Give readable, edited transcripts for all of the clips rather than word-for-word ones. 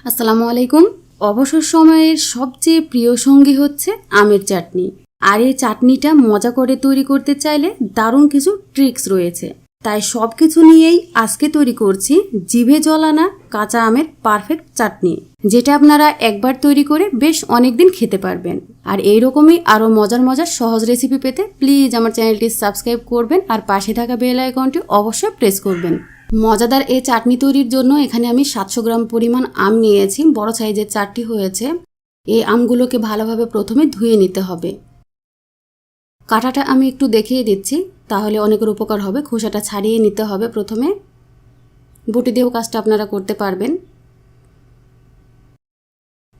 আসসালামু আলাইকুম। অবসর সময়ের সবচেয়ে প্রিয় সঙ্গী হচ্ছে আমের চাটনি। আর এই চাটনিটা মজা করে তৈরি করতে চাইলে দারুণ কিছু ট্রিক্স রয়েছে। তাই সব কিছু নিয়েই আজকে তৈরি করছি জিভে জল আনা কাঁচা আমের পারফেক্ট চাটনি, যেটা আপনারা একবার তৈরি করে বেশ অনেকদিন খেতে পারবেন। আর এইরকমই আরও মজার মজার সহজ রেসিপি পেতে প্লিজ আমার চ্যানেলটি সাবস্ক্রাইব করবেন আর পাশে থাকা বেল আইকনটি অবশ্যই প্রেস করবেন। মজাদার এই চাটনি তৈরির জন্য এখানে আমি 700 গ্রাম পরিমাণ আম নিয়েছি। বড় সাইজের 4টি হয়েছে। এই আমগুলোকে ভালোভাবে প্রথমে ধুয়ে নিতে হবে। কাঁটাটা আমি একটু দেখিয়ে দিচ্ছি, তাহলে অনেকের উপকার হবে। খোসাটা ছাড়িয়ে নিতে হবে প্রথমে। বটি দিয়েও কাজটা আপনারা করতে পারবেন।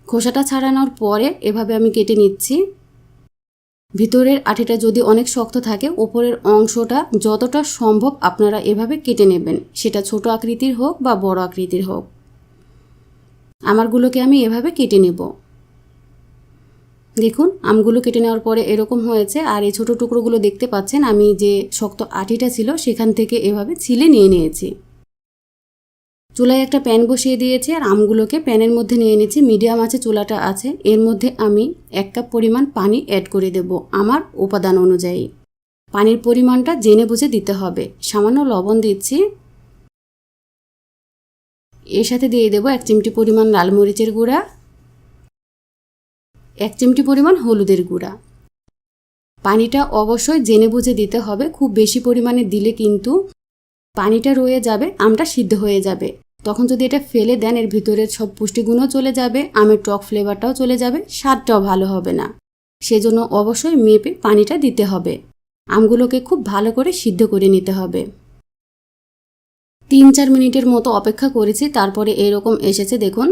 খোসাটা ছাড়ানোর পরে এভাবে আমি কেটে নিচ্ছি। ভিতরের আটিটা যদি অনেক শক্ত থাকে, উপরের অংশটা যতটা সম্ভব আপনারা এভাবে কেটে নেবেন, সেটা ছোট আকৃতির হোক বা বড় আকৃতির হোক। আমারগুলোকে আমি এভাবে কেটে নেব। দেখুন, আমগুলো কেটে নেওয়ার পরে এরকম হয়েছে। আর এই ছোট টুকরোগুলো দেখতে পাচ্ছেন, আমি যে শক্ত আটিটা ছিল সেখান থেকে এভাবে ছিলে নিয়ে নিয়েছি। চুলায় একটা প্যান বসিয়ে দিয়েছি আর আমগুলোকে প্যানের মধ্যে নিয়ে নিয়েছি। মিডিয়াম আছে চুলাটা আছে। এর মধ্যে আমি 1 কাপ পরিমাণ পানি অ্যাড করে দেব আমার উপাদান অনুযায়ী। পানির পরিমাণটা জেনে বুঝে দিতে হবে। সামান্য লবণ দিচ্ছি। এর সাথে দিয়ে দেব 1 চিমটি পরিমাণ লাল মরিচের গুঁড়া, 1 চিমটি পরিমাণ হলুদের গুঁড়া। পানিটা অবশ্যই জেনে বুঝে দিতে হবে। খুব বেশি পরিমাণে দিলে কিন্তু পানিটা রয়ে যাবে, আমটা সিদ্ধ হয়ে যাবে। তখন যদি এটা ফেলে দেন, এর ভিতরের সব পুষ্টিগুণও চলে যাবে, আমের টক ফ্লেভারটাও চলে যাবে, স্বাদটাও ভালো হবে না। সেজন্য অবশ্যই মেপে পানিটা দিতে হবে। আমগুলোকে খুব ভালো করে সিদ্ধ করে নিতে হবে। 3-4 মিনিটের মতো অপেক্ষা করেছি, তারপরে এরকম এসেছে। দেখুন,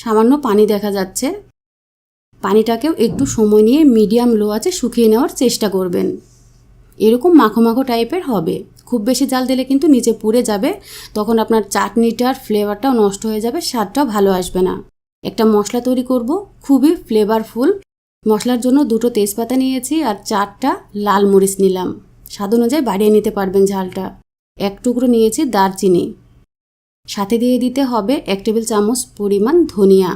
সামান্য পানি দেখা যাচ্ছে। পানিটাকেও একটু সময় নিয়ে মিডিয়াম লো আঁচে শুকিয়ে নেওয়ার চেষ্টা করবেন। এরকম মাখো মাখো টাইপের হবে। খুব বেশি জাল দিলে কিন্তু নিচে পুড়ে যাবে, তখন আপনার চাটনিটার ফ্লেভারটাও নষ্ট হয়ে যাবে, স্বাদটাও ভালো আসবে না। একটা মশলা তৈরি করব, খুবই ফ্লেভারফুল। মশলার জন্য 2টো তেজপাতা নিয়েছি আর 4টা লাল মরিচ নিলাম। স্বাদ অনুযায়ী বাড়িয়ে নিতে পারবেন ঝালটা। 1 টুকরো নিয়েছি দারচিনি। সাথে দিয়ে দিতে হবে 1 টেবিল চামচ পরিমাণ ধনিয়া,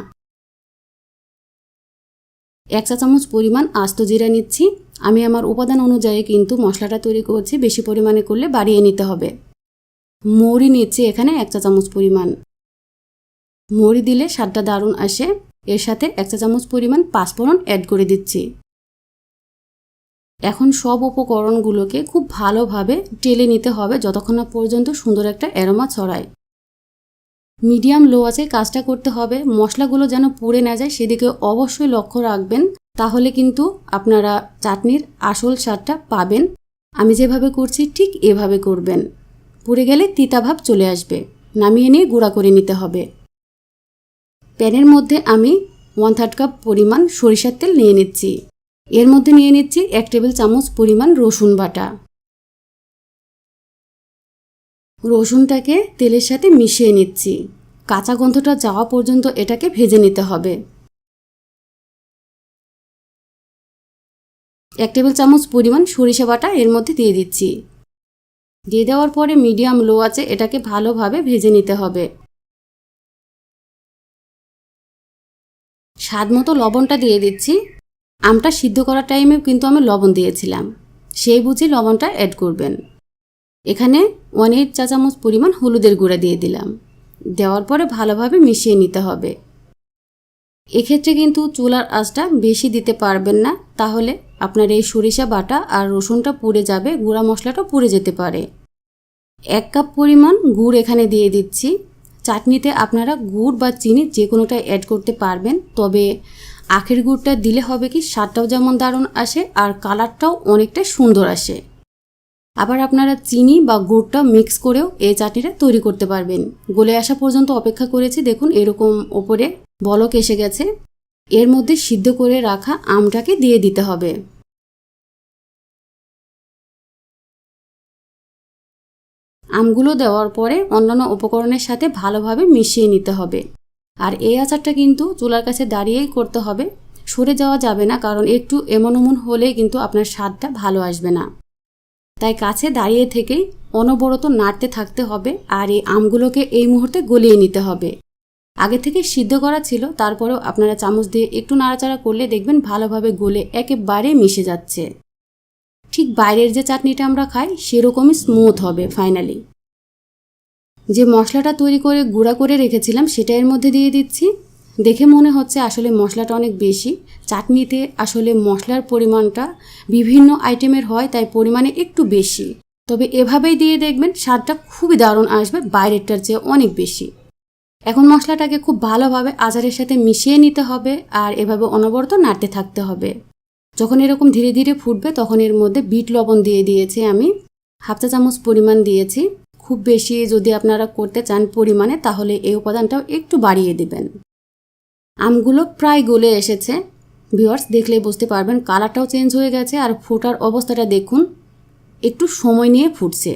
1 চা চামচ পরিমাণ আস্ত জিরা নিচ্ছি। আমি আমার উপাদান অনুযায়ী কিন্তু মশলাটা তৈরি করছি, বেশি পরিমাণে করলে বাড়িয়ে নিতে হবে। মৌরি নিচ্ছি এখানে 1 চা চামচ পরিমাণ। মৌরি দিলে স্বাদটা দারুণ আসে। এর সাথে 1 চা চামচ পরিমাণ পাঁচফোড়ন অ্যাড করে দিচ্ছি। এখন সব উপকরণগুলোকে খুব ভালোভাবে টেলে নিতে হবে যতক্ষণ না পর্যন্ত সুন্দর একটা অ্যারোমা ছড়ায়। মিডিয়াম লো আছে কাজটা করতে হবে। মশলাগুলো যেন পুড়ে না যায় সেদিকে অবশ্যই লক্ষ্য রাখবেন, তাহলে কিন্তু আপনারা চাটনির আসল স্বাদটা পাবেন। আমি যেভাবে করছি ঠিক এভাবে করবেন। পুড়ে গেলে তিতা ভাব চলে আসবে। নামিয়ে নিয়ে গুঁড়া করে নিতে হবে। প্যানের মধ্যে আমি 1/3 কাপ পরিমাণ সরিষার তেল নিয়ে নিচ্ছি। এর মধ্যে নিয়ে নিচ্ছি 1 টেবিল চামচ পরিমাণ রসুন বাটা। রসুনটাকে তেলের সাথে মিশিয়ে নিচ্ছি। কাঁচা গন্ধটা যাওয়া পর্যন্ত এটাকে ভেজে নিতে হবে। 1 টেবিল চামচ পরিমাণ সরিষা বাটা এর মধ্যে দিয়ে দিচ্ছি। দিয়ে দেওয়ার পরে মিডিয়াম লো আছে এটাকে ভালোভাবে ভেজে নিতে হবে। স্বাদ মতো লবণটা দিয়ে দিচ্ছি। আমটা সিদ্ধ করার টাইমে কিন্তু আমি লবণ দিয়েছিলাম, সেই বুঝে লবণটা অ্যাড করবেন। এখানে 1/8 চা চামচ পরিমাণ হলুদের গুঁড়া দিয়ে দিলাম। দেওয়ার পরে ভালোভাবে মিশিয়ে নিতে হবে। এক্ষেত্রে কিন্তু চুলার আঁচটা বেশি দিতে পারবেন না, তাহলে আপনার এই সরিষা বাটা আর রসুনটা পুড়ে যাবে, গুঁড়া মশলাটা পুড়ে যেতে পারে। 1 কাপ পরিমাণ গুড় এখানে দিয়ে দিচ্ছি। চাটনিতে আপনারা গুড় বা চিনি যে কোনোটাই অ্যাড করতে পারবেন, তবে আখের গুড়টা দিলে হবে কি স্বাদটাও যেমন দারুণ আসে আর কালারটাও অনেকটা সুন্দর আসে। আবার আপনারা চিনি বা গুড়টা মিক্স করেও এই চাটনিটা তৈরি করতে পারবেন। গলে আসা পর্যন্ত অপেক্ষা করেছি। দেখুন, এরকম ওপরে বলক এসে গেছে। এর মধ্যে সিদ্ধ করে রাখা আমটাকে দিয়ে দিতে হবে। আমগুলো দেওয়ার পরে অন্যান্য উপকরণের সাথে ভালোভাবে মিশিয়ে নিতে হবে। আর এই আচারটা কিন্তু চুলার কাছে দাঁড়িয়েই করতে হবে, সরে যাওয়া যাবে না, কারণ একটু এমন ওমন হলেই কিন্তু আপনার স্বাদটা ভালো আসবে না। তাই কাছে দাঁড়িয়ে থেকেই অনবরত নাড়তে থাকতে হবে আর এই আমগুলোকে এই মুহূর্তে গলিয়ে নিতে হবে। আগে থেকে সিদ্ধ করা ছিল, তারপরেও আপনারা চামচ দিয়ে একটু নাড়াচাড়া করলে দেখবেন ভালোভাবে গলে একেবারে মিশে যাচ্ছে। ঠিক বাইরের যে চাটনিটা আমরা খাই সেরকমই স্মুথ হবে ফাইনালি। যে মশলাটা তৈরি করে গুঁড়া করে রেখেছিলাম সেটা এর মধ্যে দিয়ে দিচ্ছি। দেখে মনে হচ্ছে আসলে মশলাটা অনেক বেশি। চাটনিতে আসলে মশলার পরিমাণটা বিভিন্ন আইটেমের হয়, তাই পরিমাণে একটু বেশি। তবে এভাবেই দিয়ে দেখবেন স্বাদটা খুবই দারুণ আসবে, বাইরেরটার চেয়ে অনেক বেশি। এখন মশলাটাকে খুব ভালোভাবে আচারের সাথে মিশিয়ে নিতে হবে আর এভাবে অনবরত নাড়তে থাকতে হবে। যখন এরকম ধীরে ধীরে ফুটবে তখন এর মধ্যে বিট লবণ দিয়ে দিয়েছি আমি, 1/2 চা চামচ পরিমাণ দিয়েছি। খুব বেশি যদি আপনারা করতে চান পরিমাণে তাহলে এই উপাদানটাও একটু বাড়িয়ে দিবেন। আমগুলো প্রায় গলে এসেছে, ভিউয়ার্স দেখলেই বুঝতে পারবেন কালারটাও চেঞ্জ হয়ে গেছে আর ফোটার অবস্থাটা দেখুন, একটু সময় নিয়ে ফুটছে।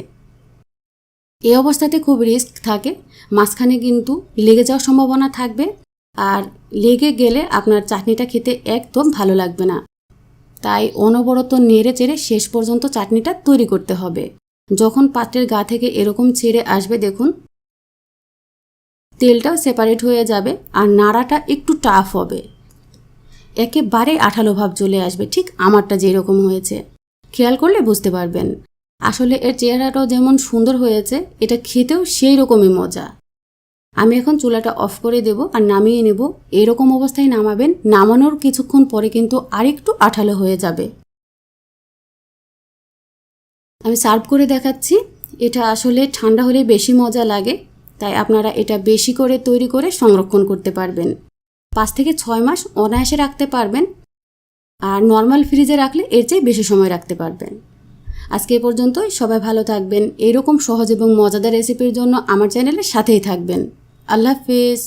এই অবস্থাতে খুব রিস্ক থাকে, মাঝখানে কিন্তু লেগে যাওয়ার সম্ভাবনা থাকবে আর লেগে গেলে আপনার চাটনিটা খেতে একদম ভালো লাগবে না। তাই অনবরত নেড়ে চেড়ে শেষ পর্যন্ত চাটনিটা তৈরি করতে হবে। যখন পাত্রের গা থেকে এরকম ছেড়ে আসবে দেখুন, তেলটাও সেপারেট হয়ে যাবে আর নাড়াটা একটু টাফ হবে, একেবারে আঠালো ভাব চলে আসবে, ঠিক আমারটা যেরকম হয়েছে। খেয়াল করলে বুঝতে পারবেন আসলে এর চেহারাটাও যেমন সুন্দর হয়েছে, এটা খেতেও সেই রকমই মজা। আমি এখন চুলাটা অফ করে দেব আর নামিয়ে নেব। এরকম অবস্থায় নামাবেন, নামানোর কিছুক্ষণ পরে কিন্তু আরেকটু আঠালো হয়ে যাবে। আমি সার্ভ করে দেখাচ্ছি। এটা আসলে ঠান্ডা হলে বেশি মজা লাগে, তাই আপনারা এটা বেশি করে তৈরি করে সংরক্ষণ করতে পারবেন। 5 থেকে 6 মাস অনায়াসে রাখতে পারবেন আর নর্মাল ফ্রিজে রাখলে এর চেয়ে বেশি সময় রাখতে পারবেন। আজকে এ পর্যন্তই, সবাই ভালো থাকবেন। এরকম সহজ এবং মজাদার রেসিপির জন্য আমার চ্যানেলের সাথেই থাকবেন। আল্লাহ হাফেজ।